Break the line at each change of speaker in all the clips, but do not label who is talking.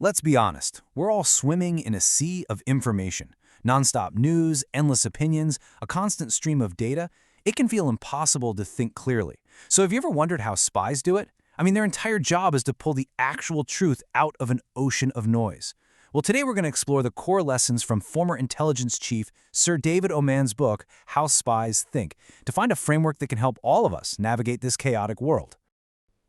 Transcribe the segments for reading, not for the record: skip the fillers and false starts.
Let's be honest, we're all swimming in a sea of information. Nonstop news, endless opinions, a constant stream of data. It can feel impossible to think clearly. So have you ever wondered how spies do it? I mean, their entire job is to pull the actual truth out of an ocean of noise. Well, today we're going to explore the core lessons from former intelligence chief Sir David Omand's book, How Spies Think, to find a framework that can help all of us navigate this chaotic world.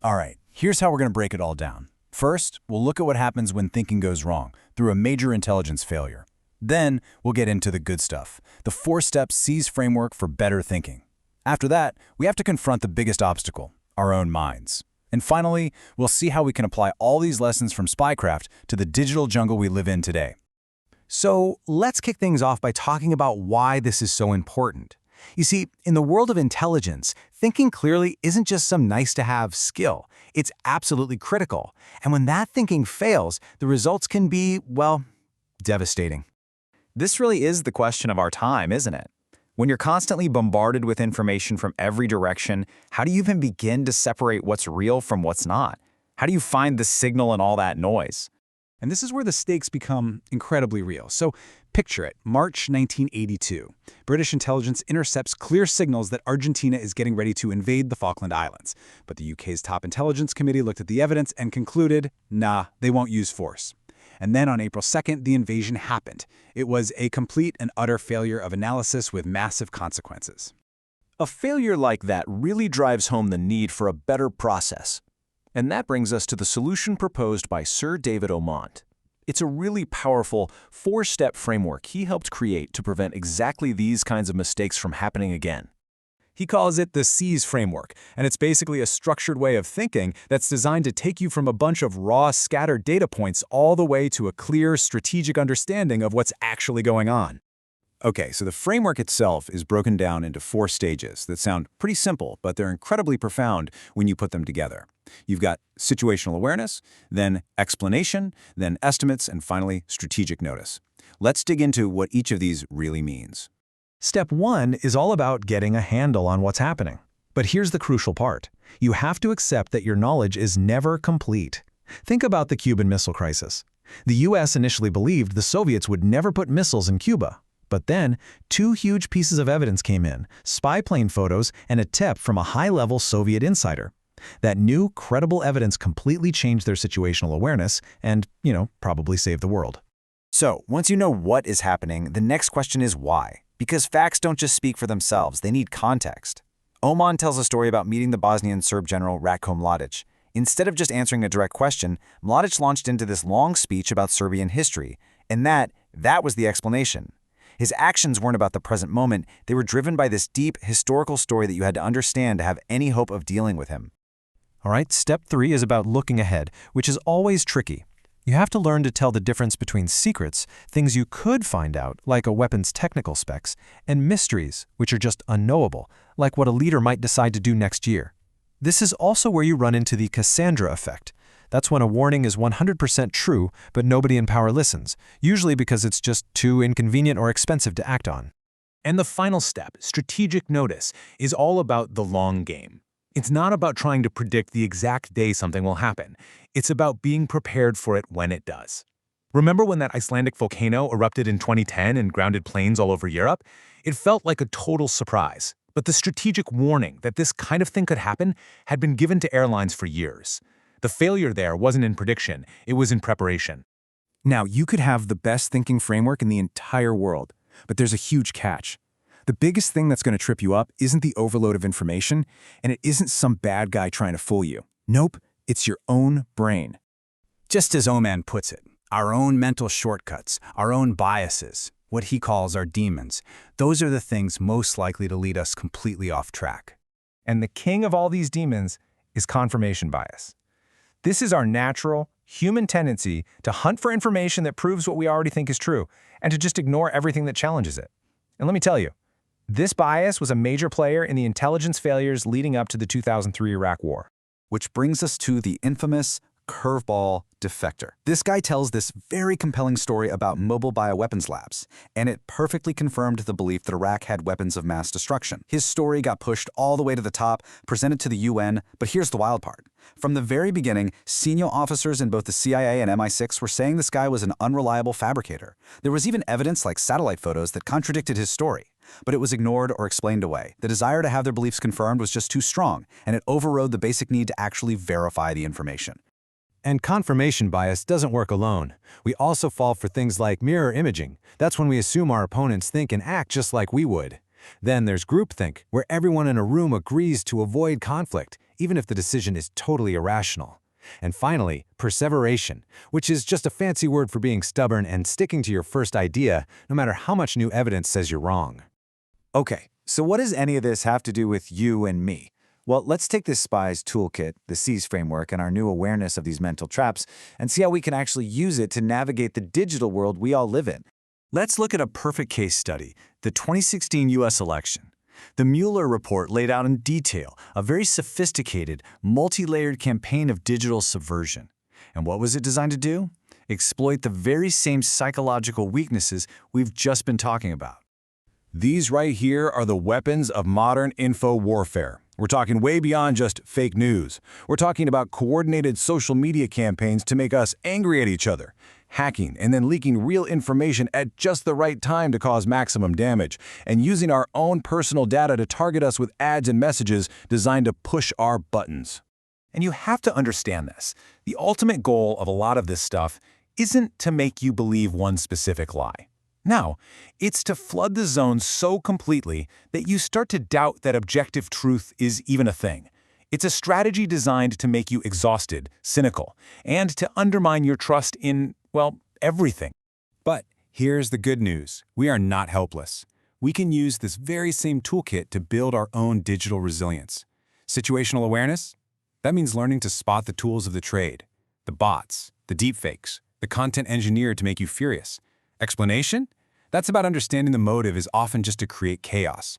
All right, here's how we're going to break it all down. First, we'll look at what happens when thinking goes wrong through a major intelligence failure. Then, we'll get into the good stuff, the 4-step C's framework for better thinking. After that, we have to confront the biggest obstacle, our own minds. And finally, we'll see how we can apply all these lessons from spycraft to the digital jungle we live in today.
So let's kick things off by talking about why this is so important. You see, in the world of intelligence, thinking clearly isn't just some nice-to-have skill. It's absolutely critical. And when that thinking fails, the results can be, well, devastating.
This really is the question of our time, isn't it? When you're constantly bombarded with information from every direction, how do you even begin to separate what's real from what's not? How do you find the signal in all that noise?
And this is where the stakes become incredibly real. So picture it, March 1982. British intelligence intercepts clear signals that Argentina is getting ready to invade the Falkland Islands. But the UK's top intelligence committee looked at the evidence and concluded, nah, they won't use force. And then on April 2nd, the invasion happened. It was a complete and utter failure of analysis with massive consequences.
A failure like that really drives home the need for a better process. And that brings us to the solution proposed by Sir David Omand. It's a really powerful 4-step framework he helped create to prevent exactly these kinds of mistakes from happening again.
He calls it the C's framework, and it's basically a structured way of thinking that's designed to take you from a bunch of raw, scattered data points all the way to a clear, strategic understanding of what's actually going on.
Okay, so the framework itself is broken down into 4 stages that sound pretty simple, but they're incredibly profound when you put them together. You've got situational awareness, then explanation, then estimates, and finally, strategic notice. Let's dig into what each of these really means.
Step 1 is all about getting a handle on what's happening. But here's the crucial part. You have to accept that your knowledge is never complete. Think about the Cuban Missile Crisis. The US initially believed the Soviets would never put missiles in Cuba. But then, 2 huge pieces of evidence came in, spy plane photos and a tip from a high-level Soviet insider. That new, credible evidence completely changed their situational awareness and, probably saved the world.
So, once you know what is happening, the next question is why? Because facts don't just speak for themselves, they need context. Omand tells a story about meeting the Bosnian Serb general Ratko Mladic. Instead of just answering a direct question, Mladic launched into this long speech about Serbian history, and that was the explanation. His actions weren't about the present moment, they were driven by this deep, historical story that you had to understand to have any hope of dealing with him.
All right, step 3 is about looking ahead, which is always tricky. You have to learn to tell the difference between secrets, things you could find out, like a weapon's technical specs, and mysteries, which are just unknowable, like what a leader might decide to do next year. This is also where you run into the Cassandra effect. That's when a warning is 100% true, but nobody in power listens, usually because it's just too inconvenient or expensive to act on.
And the final step, strategic notice, is all about the long game. It's not about trying to predict the exact day something will happen. It's about being prepared for it when it does. Remember when that Icelandic volcano erupted in 2010 and grounded planes all over Europe? It felt like a total surprise. But the strategic warning that this kind of thing could happen had been given to airlines for years. The failure there wasn't in prediction, it was in preparation.
Now, you could have the best thinking framework in the entire world, but there's a huge catch. The biggest thing that's going to trip you up isn't the overload of information, and it isn't some bad guy trying to fool you. Nope, it's your own brain. Just as Omand puts it, our own mental shortcuts, our own biases, what he calls our demons, those are the things most likely to lead us completely off track.
And the king of all these demons is confirmation bias. This is our natural, human tendency to hunt for information that proves what we already think is true, and to just ignore everything that challenges it. And let me tell you, this bias was a major player in the intelligence failures leading up to the 2003 Iraq War.
Which brings us to the infamous
curveball defector. This guy tells this very compelling story about mobile bioweapons labs, and it perfectly confirmed the belief that Iraq had weapons of mass destruction. His story got pushed all the way to the top, presented to the UN, but here's the wild part. From the very beginning, senior officers in both the CIA and MI6 were saying this guy was an unreliable fabricator. There was even evidence like satellite photos that contradicted his story. But it was ignored or explained away. The desire to have their beliefs confirmed was just too strong, and it overrode the basic need to actually verify the information.
And confirmation bias doesn't work alone. We also fall for things like mirror imaging. That's when we assume our opponents think and act just like we would. Then there's groupthink, where everyone in a room agrees to avoid conflict, even if the decision is totally irrational. And finally, perseveration, which is just a fancy word for being stubborn and sticking to your first idea, no matter how much new evidence says you're wrong.
Okay, so what does any of this have to do with you and me? Well, let's take this SPIES toolkit, the SEAS framework, and our new awareness of these mental traps, and see how we can actually use it to navigate the digital world we all live in.
Let's look at a perfect case study, the 2016 U.S. election. The Mueller report laid out in detail a very sophisticated, multi-layered campaign of digital subversion. And what was it designed to do? Exploit the very same psychological weaknesses we've just been talking about.
These right here are the weapons of modern info warfare. We're talking way beyond just fake news. We're talking about coordinated social media campaigns to make us angry at each other, hacking and then leaking real information at just the right time to cause maximum damage, and using our own personal data to target us with ads and messages designed to push our buttons.
And you have to understand this. The ultimate goal of a lot of this stuff isn't to make you believe one specific lie. No, it's to flood the zone so completely that you start to doubt that objective truth is even a thing. It's a strategy designed to make you exhausted, cynical, and to undermine your trust in, well, everything.
But here's the good news. We are not helpless. We can use this very same toolkit to build our own digital resilience. Situational awareness? That means learning to spot the tools of the trade, the bots, the deepfakes, the content engineered to make you furious. Explanation? That's about understanding the motive is often just to create chaos.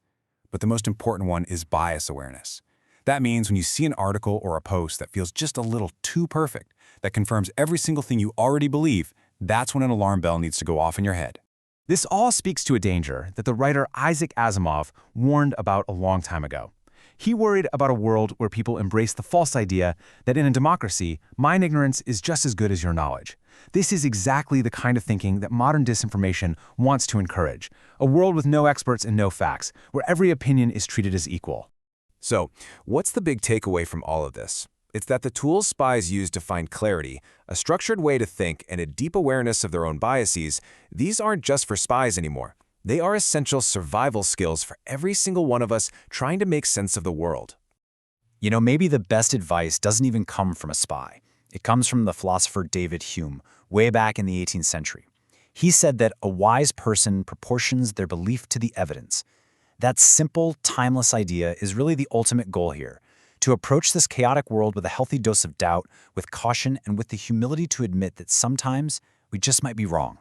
But the most important one is bias awareness. That means when you see an article or a post that feels just a little too perfect, that confirms every single thing you already believe, that's when an alarm bell needs to go off in your head.
This all speaks to a danger that the writer Isaac Asimov warned about a long time ago. He worried about a world where people embrace the false idea that in a democracy, mine ignorance is just as good as your knowledge. This is exactly the kind of thinking that modern disinformation wants to encourage, a world with no experts and no facts, where every opinion is treated as equal.
So, what's the big takeaway from all of this? It's that the tools spies use to find clarity, a structured way to think, and a deep awareness of their own biases, these aren't just for spies anymore. They are essential survival skills for every single one of us trying to make sense of the world.
You know, maybe the best advice doesn't even come from a spy. It comes from the philosopher David Hume, way back in the 18th century. He said that a wise person proportions their belief to the evidence. That simple, timeless idea is really the ultimate goal here, to approach this chaotic world with a healthy dose of doubt, with caution, and with the humility to admit that sometimes we just might be wrong.